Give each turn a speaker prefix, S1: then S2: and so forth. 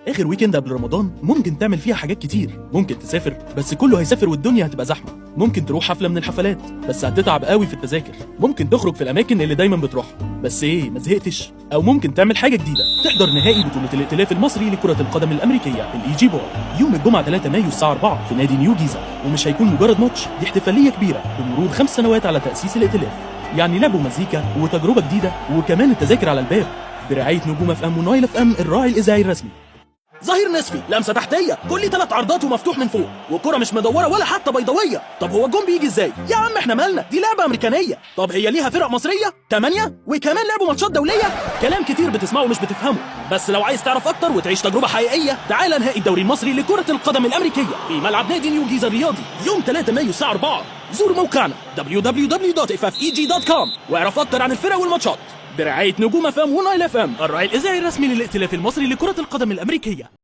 S1: اخر ويكند قبل رمضان ممكن تعمل فيها حاجات كتير. ممكن تسافر بس كله هيسافر والدنيا هتبقى زحمه. ممكن تروح حفله من الحفلات بس هتتعب قوي في التذاكر. ممكن تخرج في الاماكن اللي دايما بتروحها بس ايه ما زهقتش. او ممكن تعمل حاجه جديده، تحضر نهائي بطوله الائتلاف المصري لكره القدم الامريكيه الاي جي بول يوم الجمعه 3 مايو الساعه 4 في نادي نيو جيزه. ومش هيكون مجرد ماتش، دي احتفاليه كبيره بمرور 5 سنوات على تاسيس الائتلاف. يعني لعب ومزيكا وتجربه جديده، وكمان التذاكر على الباب برعايه نجوم اف ام ونايل اف ام الراعي الاذاعي الرسمي. ظهير نصفي، لمسه تحتيه، كل 3 عرضات ومفتوح من فوق، والكره مش مدوره ولا حتى بيضاويه. طب هو الجون بيجي ازاي؟ يا عم احنا مالنا، دي لعبه امريكانيه. طب هي ليها فرق مصريه 8 وكمان لعبوا ماتشات دوليه. كلام كتير بتسمعه مش بتفهمه، بس لو عايز تعرف اكتر وتعيش تجربه حقيقيه تعال نهائي الدوري المصري لكره القدم الامريكيه في ملعب نادي نيو جيزه الرياضي يوم 3 مايو الساعه 4. زور موقعنا www.ffeg.com واعرف اكتر عن الفرق والماتشات برعايه نجوم اف ام ونايل اف ام الراعي الاذاعي الرسمي للائتلاف المصري لكره القدم الامريكيه.